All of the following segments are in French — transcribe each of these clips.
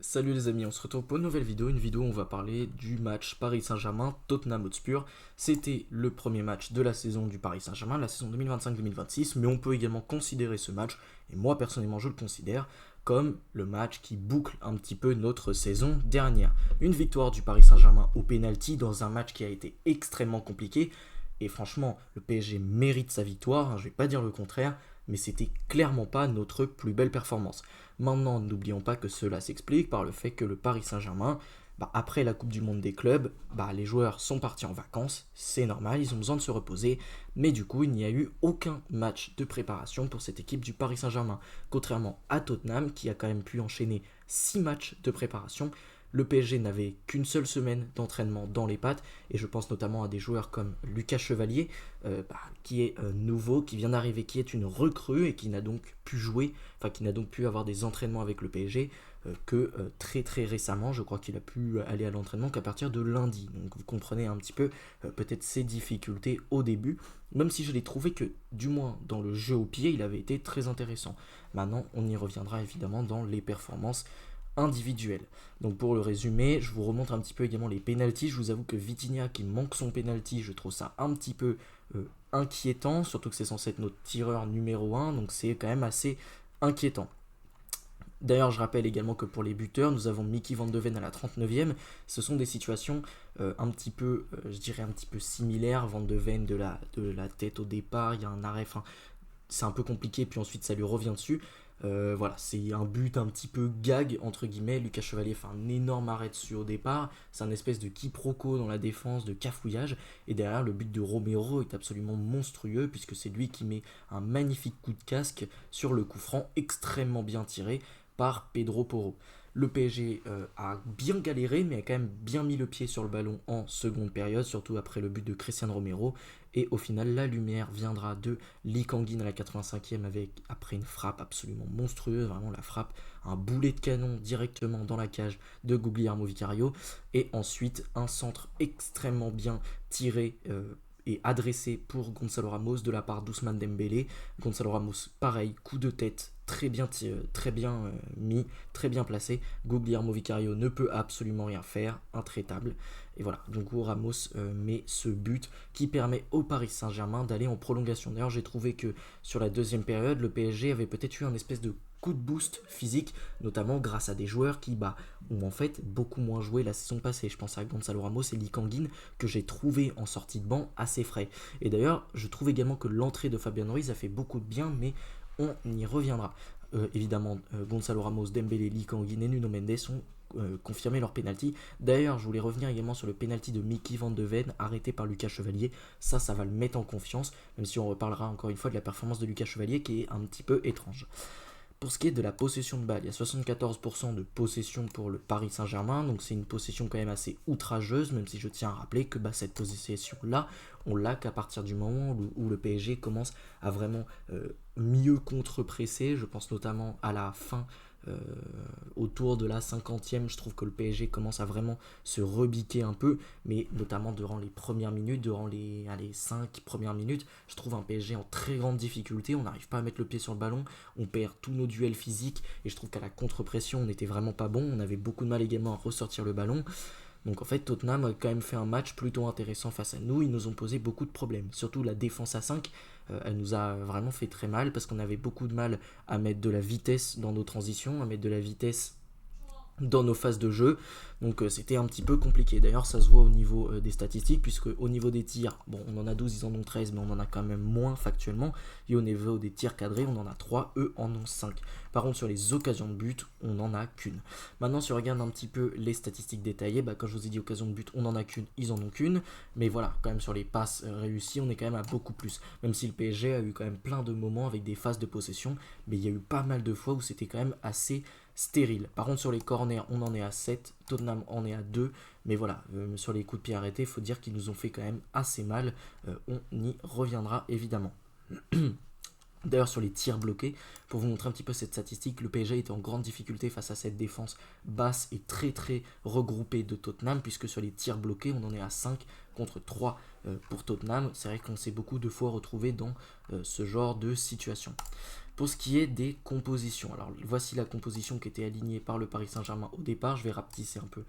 Salut les amis, on se retrouve pour une nouvelle vidéo, où on va parler du match Paris Saint-Germain-Tottenham Hotspur. C'était le premier match de la saison du Paris Saint-Germain, la saison 2025-2026, mais on peut également considérer ce match, et moi personnellement je le considère, comme le match qui boucle un petit peu notre saison dernière. Une victoire du Paris Saint-Germain au pénalty dans un match qui a été extrêmement compliqué, et franchement le PSG mérite sa victoire, je vais pas dire le contraire, mais c'était clairement pas notre plus belle performance. Maintenant, n'oublions pas que cela s'explique par le fait que le Paris Saint-Germain, après la Coupe du Monde des clubs, les joueurs sont partis en vacances, c'est normal, ils ont besoin de se reposer, mais du coup, il n'y a eu aucun match de préparation pour cette équipe du Paris Saint-Germain. Contrairement à Tottenham, qui a quand même pu enchaîner 6 matchs de préparation, le PSG n'avait qu'une seule semaine d'entraînement dans les pattes, et je pense notamment à des joueurs comme Lucas Chevalier, qui est nouveau, qui vient d'arriver, qui est une recrue et qui n'a donc pu jouer, qui n'a donc pu avoir des entraînements avec le PSG que très très récemment. Je crois qu'il a pu aller à l'entraînement qu'à partir de lundi. Donc vous comprenez un petit peu peut-être ses difficultés au début, même si je l'ai trouvé que, du moins dans le jeu au pied, il avait été très intéressant. Maintenant, on y reviendra évidemment dans les performances individuelles. Donc pour le résumé, je vous remontre un petit peu également les pénaltys. Je vous avoue que Vitinha qui manque son penalty, je trouve ça un petit peu inquiétant, surtout que c'est censé être notre tireur numéro un, donc c'est quand même assez inquiétant. D'ailleurs, je rappelle également que pour les buteurs, nous avons Mickey Van de Ven à la 39e. Ce sont des situations un petit peu, je dirais un petit peu similaires. Van de Ven de la tête au départ, il y a un arrêt, c'est un peu compliqué, puis ensuite ça lui revient dessus. Voilà, c'est un but un petit peu gag, entre guillemets. Lucas Chevalier fait un énorme arrêt dessus au départ. C'est un espèce de quiproquo dans la défense, de cafouillage. Et derrière, le but de Romero est absolument monstrueux, puisque c'est lui qui met un magnifique coup de casque sur le coup franc, extrêmement bien tiré par Pedro Porro. Le PSG a bien galéré, mais a quand même bien mis le pied sur le ballon en seconde période, surtout après le but de Cristiano Romero. Et au final, la lumière viendra de Lee Kangin à la 85e après une frappe absolument monstrueuse, vraiment la frappe, un boulet de canon directement dans la cage de Guglielmo Vicario. Et ensuite, un centre extrêmement bien tiré et adressé pour Gonzalo Ramos de la part d'Ousmane Dembélé. Gonzalo Ramos, pareil, coup de tête très bien mis, très bien placé. Guglielmo Vicario ne peut absolument rien faire, intraitable. Et voilà, donc Ramos met ce but qui permet au Paris Saint-Germain d'aller en prolongation. D'ailleurs, j'ai trouvé que sur la deuxième période, le PSG avait peut-être eu un espèce de coup de boost physique, notamment grâce à des joueurs qui ont en fait beaucoup moins joué la saison passée. Je pense à Gonzalo Ramos et Lee Kangin que j'ai trouvé en sortie de banc assez frais. Et d'ailleurs, je trouve également que l'entrée de Fabian Ruiz a fait beaucoup de bien, mais on y reviendra. Évidemment, Gonzalo Ramos, Dembélé, Lee Kangin et Nuno Mendes ont confirmé leur penalty. D'ailleurs, je voulais revenir également sur le penalty de Mickey Van de Ven arrêté par Lucas Chevalier. Ça va le mettre en confiance, même si on reparlera encore une fois de la performance de Lucas Chevalier qui est un petit peu étrange. Pour ce qui est de la possession de balle, il y a 74% de possession pour le Paris Saint-Germain, donc c'est une possession quand même assez outrageuse, même si je tiens à rappeler que cette possession-là, on l'a qu'à partir du moment où le PSG commence à vraiment mieux contre-presser. Je pense notamment à la fin, euh, autour de la 50e, je trouve que le PSG commence à vraiment se rebiquer un peu, mais notamment durant les premières minutes, durant les 5 premières minutes, je trouve un PSG en très grande difficulté, on n'arrive pas à mettre le pied sur le ballon, on perd tous nos duels physiques, et je trouve qu'à la contre-pression, on n'était vraiment pas bon, on avait beaucoup de mal également à ressortir le ballon. Donc en fait, Tottenham a quand même fait un match plutôt intéressant face à nous. Ils nous ont posé beaucoup de problèmes. Surtout la défense à 5, elle nous a vraiment fait très mal parce qu'on avait beaucoup de mal à mettre de la vitesse dans nos transitions, à mettre de la vitesse dans nos phases de jeu. Donc c'était un petit peu compliqué. D'ailleurs, ça se voit au niveau des statistiques, puisque au niveau des tirs, bon, on en a 12, ils en ont 13, mais on en a quand même moins factuellement. Et au niveau des tirs cadrés, on en a 3, eux en ont 5. Par contre, sur les occasions de but, on n'en a qu'une. Maintenant, si on regarde un petit peu les statistiques détaillées, quand je vous ai dit occasion de but, on n'en a qu'une, ils en ont qu'une. Mais voilà, quand même sur les passes réussies, on est quand même à beaucoup plus. Même si le PSG a eu quand même plein de moments avec des phases de possession, mais il y a eu pas mal de fois où c'était quand même assez stérile. Par contre, sur les corners, on en est à 7, Tottenham en est à 2, mais voilà, sur les coups de pied arrêtés, il faut dire qu'ils nous ont fait quand même assez mal. On y reviendra évidemment. D'ailleurs, sur les tirs bloqués, pour vous montrer un petit peu cette statistique, le PSG était en grande difficulté face à cette défense basse et très très regroupée de Tottenham, puisque sur les tirs bloqués, on en est à 5 contre 3 pour Tottenham. C'est vrai qu'on s'est beaucoup de fois retrouvé dans ce genre de situation. Pour ce qui est des compositions, alors voici la composition qui était alignée par le Paris Saint-Germain au départ. Je vais rapetisser un peu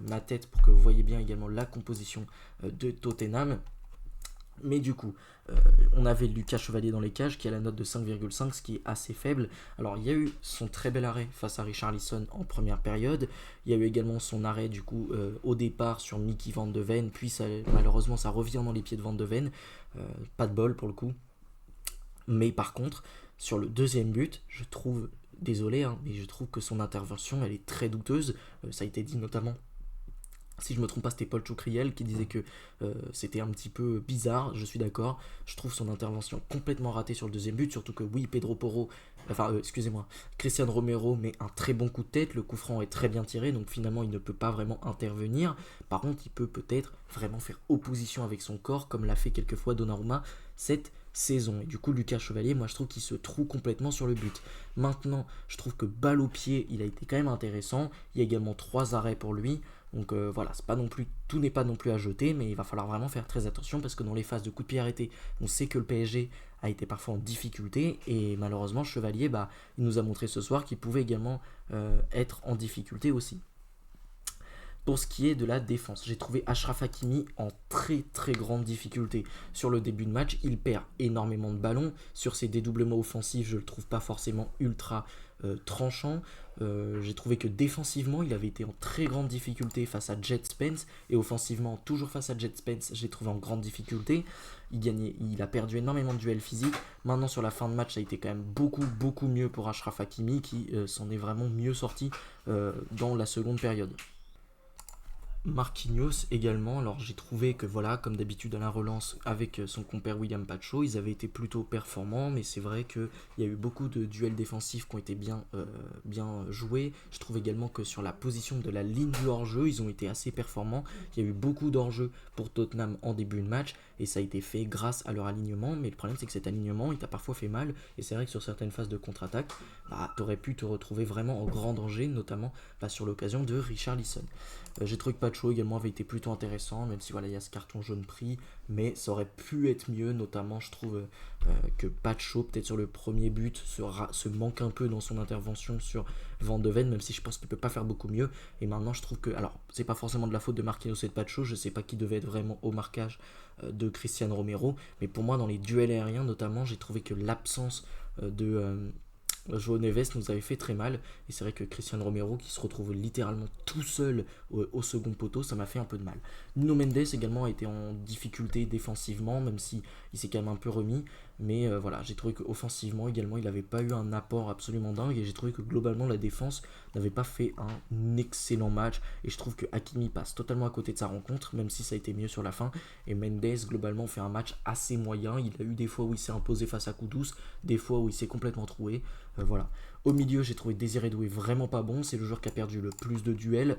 ma tête pour que vous voyez bien également la composition de Tottenham. Mais du coup, on avait Lucas Chevalier dans les cages qui a la note de 5,5, ce qui est assez faible. Alors il y a eu son très bel arrêt face à Richarlison en première période. Il y a eu également son arrêt du coup au départ sur Mickey Van de Ven. Puis malheureusement ça revient dans les pieds de Van de Ven. Pas de bol pour le coup. Mais par contre, sur le deuxième but, je trouve, désolé, mais je trouve que son intervention elle est très douteuse. Ça a été dit notamment, si je me trompe pas, c'était Paul Choucriel qui disait que c'était un petit peu bizarre, je suis d'accord. Je trouve son intervention complètement ratée sur le deuxième but, surtout que oui, Christian Romero met un très bon coup de tête, le coup franc est très bien tiré, donc finalement il ne peut pas vraiment intervenir. Par contre, il peut peut-être vraiment faire opposition avec son corps, comme l'a fait quelquefois Donnarumma cette saison. Et du coup, Lucas Chevalier, moi je trouve qu'il se trouve complètement sur le but. Maintenant, je trouve que balle au pied, il a été quand même intéressant. Il y a également 3 arrêts pour lui. Donc voilà, c'est pas non plus, tout n'est pas non plus à jeter, mais il va falloir vraiment faire très attention parce que dans les phases de coup de pied arrêté, on sait que le PSG a été parfois en difficulté et malheureusement Chevalier, il nous a montré ce soir qu'il pouvait également être en difficulté aussi. Pour ce qui est de la défense, j'ai trouvé Achraf Hakimi en très très grande difficulté. Sur le début de match, il perd énormément de ballons. Sur ses dédoublements offensifs, je ne le trouve pas forcément ultra tranchant. J'ai trouvé que défensivement, il avait été en très grande difficulté face à Jet Spence. Et offensivement, toujours face à Jet Spence, j'ai trouvé en grande difficulté. Il a perdu énormément de duels physiques. Maintenant, sur la fin de match, ça a été quand même beaucoup mieux pour Achraf Hakimi qui s'en est vraiment mieux sorti dans la seconde période. Marquinhos également, alors j'ai trouvé que voilà, comme d'habitude à la relance avec son compère William Pacho, ils avaient été plutôt performants, mais c'est vrai qu'il y a eu beaucoup de duels défensifs qui ont été bien joués. Je trouve également que sur la position de la ligne du hors-jeu, ils ont été assez performants. Il y a eu beaucoup d'hors-jeu pour Tottenham en début de match, et ça a été fait grâce à leur alignement, mais le problème c'est que cet alignement, il t'a parfois fait mal, et c'est vrai que sur certaines phases de contre-attaque, t'aurais pu te retrouver vraiment en grand danger, notamment sur l'occasion de Richarlison. J'ai trouvé que Pacho également avait été plutôt intéressant, même si voilà, il y a ce carton jaune pris, mais ça aurait pu être mieux, notamment je trouve que Pacho, peut-être sur le premier but, se manque un peu dans son intervention sur Van de Ven, même si je pense qu'il peut pas faire beaucoup mieux. Et maintenant je trouve que, alors c'est pas forcément de la faute de Marquinhos et de Pacho, je sais pas qui devait être vraiment au marquage de Christian Romero, mais pour moi dans les duels aériens notamment, j'ai trouvé que l'absence de João Neves nous avait fait très mal, et c'est vrai que Christian Romero qui se retrouve littéralement tout seul au second poteau, ça m'a fait un peu de mal. Nuno Mendes également a été en difficulté défensivement, même si il s'est quand même un peu remis, mais voilà, j'ai trouvé qu'offensivement également il n'avait pas eu un apport absolument dingue, et j'ai trouvé que globalement la défense n'avait pas fait un excellent match, et je trouve que Hakimi passe totalement à côté de sa rencontre, même si ça a été mieux sur la fin, et Mendes globalement fait un match assez moyen. Il a eu des fois où il s'est imposé face à Kudus, des fois où il s'est complètement troué. Voilà. Au milieu, j'ai trouvé Désiré Doué vraiment pas bon. C'est le joueur qui a perdu le plus de duels.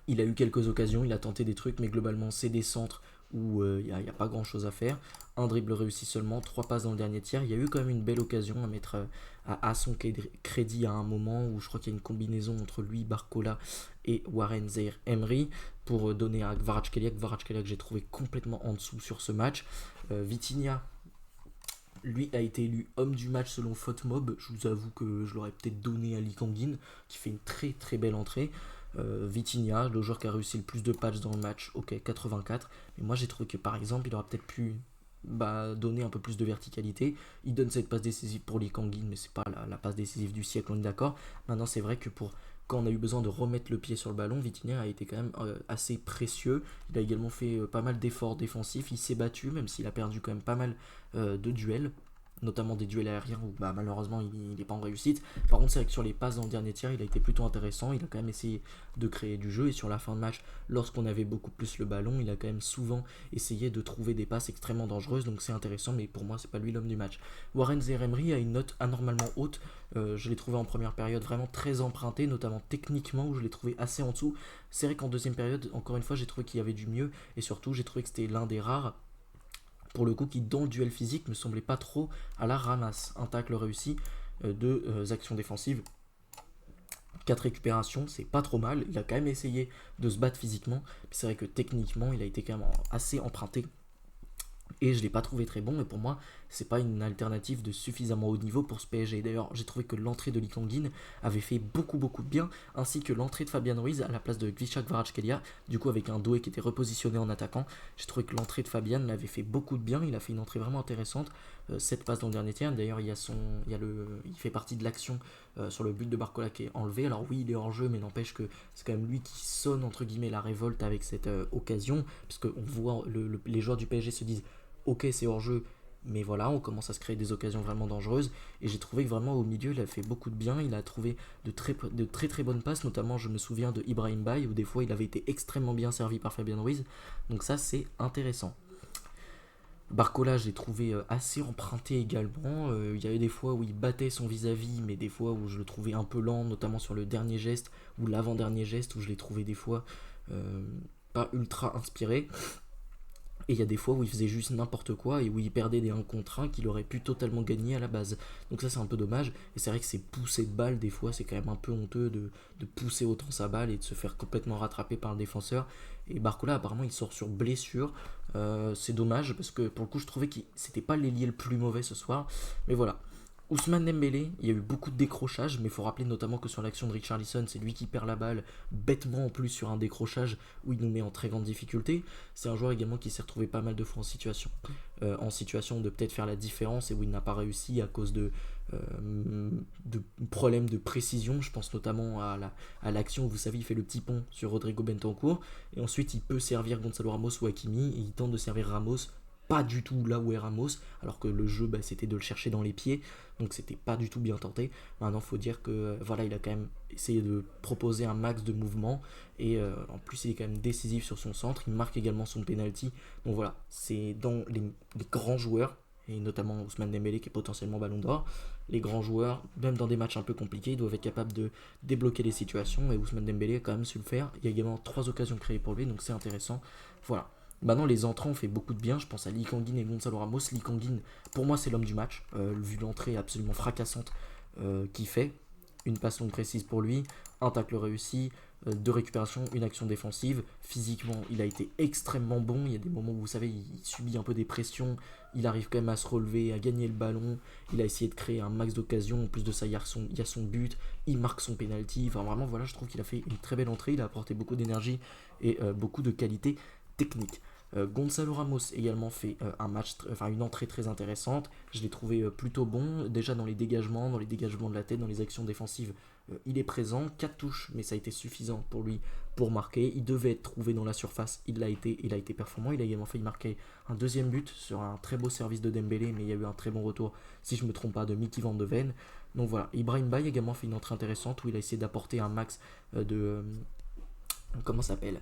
Il a eu quelques occasions, il a tenté des trucs, mais globalement, c'est des centres où il n'y a pas grand chose à faire. Un dribble réussi seulement, 3 passes dans le dernier tiers. Il y a eu quand même une belle occasion à mettre à son crédit à un moment où je crois qu'il y a une combinaison entre lui, Barcola et Warren Zaïre-Emery pour donner à Kvaratskhelia que j'ai trouvé complètement en dessous sur ce match. Vitinha, lui a été élu homme du match selon FotMob. Je vous avoue que je l'aurais peut-être donné à Lee Kang-in, qui fait une très très belle entrée. Vitinha, le joueur qui a réussi le plus de patchs dans le match, ok, 84. Mais moi j'ai trouvé que par exemple, il aurait peut-être pu donner un peu plus de verticalité. Il donne cette passe décisive pour Lee Kang-in, mais c'est pas la passe décisive du siècle, on est d'accord. Maintenant, c'est vrai que quand on a eu besoin de remettre le pied sur le ballon, Vitinha a été quand même assez précieux. Il a également fait pas mal d'efforts défensifs. Il s'est battu, même s'il a perdu quand même pas mal de duels, notamment des duels aériens où malheureusement il n'est pas en réussite. Par contre, c'est vrai que sur les passes dans le dernier tiers, il a été plutôt intéressant. Il a quand même essayé de créer du jeu, et sur la fin de match, lorsqu'on avait beaucoup plus le ballon, il a quand même souvent essayé de trouver des passes extrêmement dangereuses, donc c'est intéressant, mais pour moi c'est pas lui l'homme du match. Warren Zaïre-Emery a une note anormalement haute. Je l'ai trouvé en première période vraiment très emprunté, notamment techniquement, où je l'ai trouvé assez en dessous. C'est vrai qu'en deuxième période, encore une fois, j'ai trouvé qu'il y avait du mieux, et surtout j'ai trouvé que c'était l'un des rares pour le coup qui dans le duel physique me semblait pas trop à la ramasse. Un tacle réussi, deux actions défensives 4 récupérations, c'est pas trop mal. Il a quand même essayé de se battre physiquement. C'est vrai que techniquement, il a été quand même assez emprunté. Et je ne l'ai pas trouvé très bon, mais pour moi, c'est pas une alternative de suffisamment haut niveau pour ce PSG. D'ailleurs, j'ai trouvé que l'entrée de Lee Kang-in avait fait beaucoup de bien, ainsi que l'entrée de Fabian Ruiz à la place de Gvicha Kvaratskhelia, du coup avec un Doué qui était repositionné en attaquant. J'ai trouvé que l'entrée de Fabian l'avait fait beaucoup de bien, il a fait une entrée vraiment intéressante, 7 passes dans le dernier tiers. D'ailleurs, il fait partie de l'action sur le but de Barcola qui est enlevé. Alors oui, il est hors jeu, mais n'empêche que c'est quand même lui qui sonne entre guillemets la révolte avec cette occasion, puisqu'on voit les joueurs du PSG se disent ok, c'est hors jeu, mais voilà, on commence à se créer des occasions vraiment dangereuses. Et j'ai trouvé que vraiment au milieu, il a fait beaucoup de bien. Il a trouvé de très bonnes passes, notamment je me souviens de Ibrahim Baye, où des fois il avait été extrêmement bien servi par Fabien Ruiz. Donc ça, c'est intéressant. Barcola, je l'ai trouvé assez emprunté également. Il y avait des fois où il battait son vis-à-vis, mais des fois où je le trouvais un peu lent, notamment sur le dernier geste ou l'avant-dernier geste, où je l'ai trouvé des fois euh, pas ultra inspiré. Et il y a des fois où il faisait juste n'importe quoi et où il perdait des 1 contre 1 qu'il aurait pu totalement gagner à la base. Donc ça, c'est un peu dommage. Et c'est vrai que ces poussées de balles, des fois, c'est quand même un peu honteux de pousser autant sa balle et de se faire complètement rattraper par le défenseur. Et Barcola, apparemment, il sort sur blessure. C'est dommage parce que pour le coup, je trouvais que c'était pas l'ailier le plus mauvais ce soir. Mais voilà. Ousmane Dembélé, il y a eu beaucoup de décrochages, mais il faut rappeler notamment que sur l'action de Richarlison, c'est lui qui perd la balle, bêtement en plus sur un décrochage où il nous met en très grande difficulté. C'est un joueur également qui s'est retrouvé pas mal de fois en situation de peut-être faire la différence et où il n'a pas réussi à cause de problèmes de précision. Je pense notamment à l'action où vous savez, il fait le petit pont sur Rodrigo Bentancur et ensuite il peut servir Gonzalo Ramos ou Hakimi et il tente de servir Ramos pas du tout là où est Ramos, alors que le jeu c'était de le chercher dans les pieds, donc c'était pas du tout bien tenté. Maintenant, faut dire que voilà, il a quand même essayé de proposer un max de mouvement et en plus, il est quand même décisif sur son centre. Il marque également son penalty. Donc voilà, c'est dans les grands joueurs et notamment Ousmane Dembélé qui est potentiellement Ballon d'Or. Les grands joueurs, même dans des matchs un peu compliqués, ils doivent être capables de débloquer les situations et Ousmane Dembélé a quand même su le faire. Il y a également 3 occasions créées pour lui, donc c'est intéressant. Voilà. Maintenant, les entrants ont fait beaucoup de bien. Je pense à Lee Kang-in et Gonzalo Ramos. Lee Kang-in, pour moi, c'est l'homme du match. Vu l'entrée absolument fracassante qu'il fait. Une passe longue précise pour lui, un tacle réussi, 2 récupérations, une action défensive. Physiquement, il a été extrêmement bon. Il y a des moments où, vous savez, il subit un peu des pressions. Il arrive quand même à se relever, à gagner le ballon. Il a essayé de créer un max d'occasions. En plus de ça, il y a son but. Il marque son penalty. Enfin, vraiment, voilà, je trouve qu'il a fait une très belle entrée. Il a apporté beaucoup d'énergie et beaucoup de qualité technique. Gonzalo Ramos également fait une entrée très intéressante. Je l'ai trouvé plutôt bon. Déjà dans les dégagements de la tête, dans les actions défensives, il est présent. 4 touches, mais ça a été suffisant pour lui pour marquer. Il devait être trouvé dans la surface. Il a été performant. Il a également failli marquer un deuxième but sur un très beau service de Dembélé, mais il y a eu un très bon retour, si je ne me trompe pas, de Mickey Van de Ven. Donc voilà, Ibrahim Baye également fait une entrée intéressante où il a essayé d'apporter un max comment ça s'appelle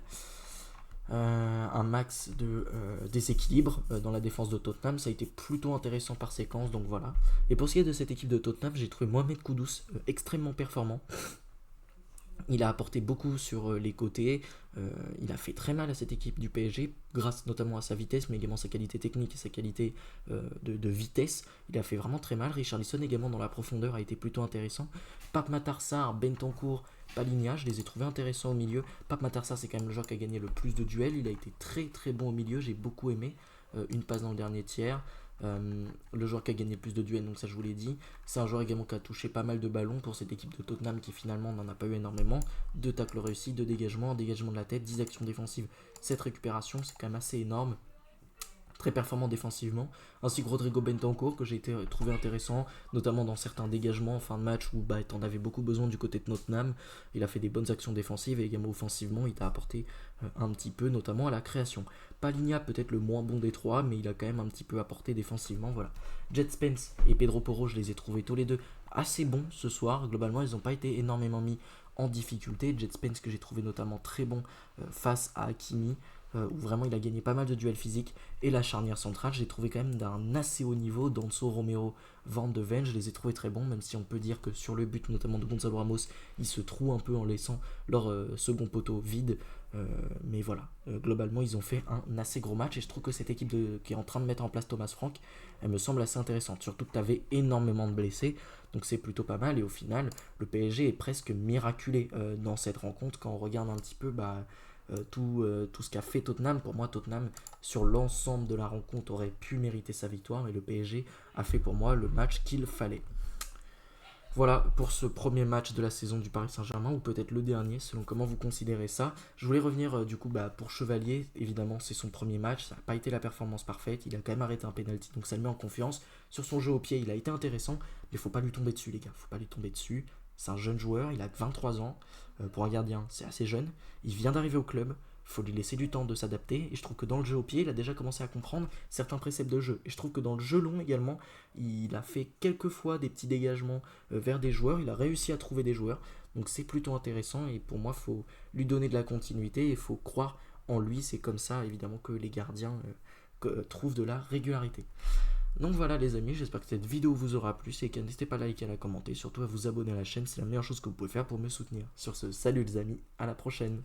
un max de déséquilibre dans la défense de Tottenham. Ça a été plutôt intéressant par séquence, donc voilà. Et pour ce qui est de cette équipe de Tottenham, j'ai trouvé Mohamed Kudus extrêmement performant. Il a apporté beaucoup sur les côtés. Il a fait très mal à cette équipe du PSG, grâce notamment à sa vitesse, mais également sa qualité technique et sa qualité de vitesse. Il a fait vraiment très mal. Richarlison également dans la profondeur a été plutôt intéressant. Pape Matar Sarr, Bentancur, Palinha, je les ai trouvés intéressants au milieu. Pape Matar Sarr, c'est quand même le joueur qui a gagné le plus de duels. Il a été très bon au milieu, j'ai beaucoup aimé. Une passe dans le dernier tiers. Le joueur qui a gagné le plus de duels, donc ça je vous l'ai dit. C'est un joueur également qui a touché pas mal de ballons pour cette équipe de Tottenham qui finalement n'en a pas eu énormément. 2 tacles réussis, 2 dégagements, un dégagement de la tête, 10 actions défensives, 7 récupérations, c'est quand même assez énorme. Très performant défensivement, ainsi que Rodrigo Bentancur que j'ai trouvé intéressant, notamment dans certains dégagements en fin de match où tu en avais beaucoup besoin du côté de Tottenham. Il a fait des bonnes actions défensives et également offensivement, il t'a apporté un petit peu, notamment à la création. Palinha peut-être le moins bon des 3, mais il a quand même un petit peu apporté défensivement. Voilà. Jet Spence et Pedro Porro, je les ai trouvés tous les deux assez bons ce soir. Globalement, ils n'ont pas été énormément mis en difficulté. Jet Spence que j'ai trouvé notamment très bon face à Hakimi. où vraiment il a gagné pas mal de duels physiques, et la charnière centrale, j'ai trouvé quand même d'un assez haut niveau. Danso, Romero, Van de Ven, je les ai trouvés très bons, même si on peut dire que sur le but notamment de Gonzalo Ramos, il se trouve un peu en laissant leur second poteau vide. Mais voilà, globalement ils ont fait un assez gros match, et je trouve que cette équipe qui est en train de mettre en place Thomas Frank, elle me semble assez intéressante, surtout que tu avais énormément de blessés, donc c'est plutôt pas mal. Et au final, le PSG est presque miraculé dans cette rencontre quand on regarde un petit peu tout ce qu'a fait Tottenham. Pour moi, Tottenham, sur l'ensemble de la rencontre, aurait pu mériter sa victoire, et le PSG a fait pour moi le match qu'il fallait. Voilà pour ce premier match de la saison du Paris Saint-Germain, ou peut-être le dernier, selon comment vous considérez ça. Je voulais revenir du coup pour Chevalier. Évidemment, c'est son premier match, ça n'a pas été la performance parfaite, il a quand même arrêté un penalty, donc ça le met en confiance. Sur son jeu au pied, il a été intéressant, mais il faut pas lui tomber dessus, les gars, faut pas lui tomber dessus. C'est un jeune joueur, il a 23 ans, pour un gardien, c'est assez jeune. Il vient d'arriver au club, faut lui laisser du temps de s'adapter, et je trouve que dans le jeu au pied, il a déjà commencé à comprendre certains préceptes de jeu. Et je trouve que dans le jeu long également, il a fait quelques fois des petits dégagements vers des joueurs, il a réussi à trouver des joueurs, donc c'est plutôt intéressant, et pour moi, il faut lui donner de la continuité, et il faut croire en lui. C'est comme ça, évidemment, que les gardiens trouvent de la régularité. Donc voilà les amis, j'espère que cette vidéo vous aura plu, et n'hésitez pas à liker, à la commenter, surtout à vous abonner à la chaîne, c'est la meilleure chose que vous pouvez faire pour me soutenir. Sur ce, salut les amis, à la prochaine.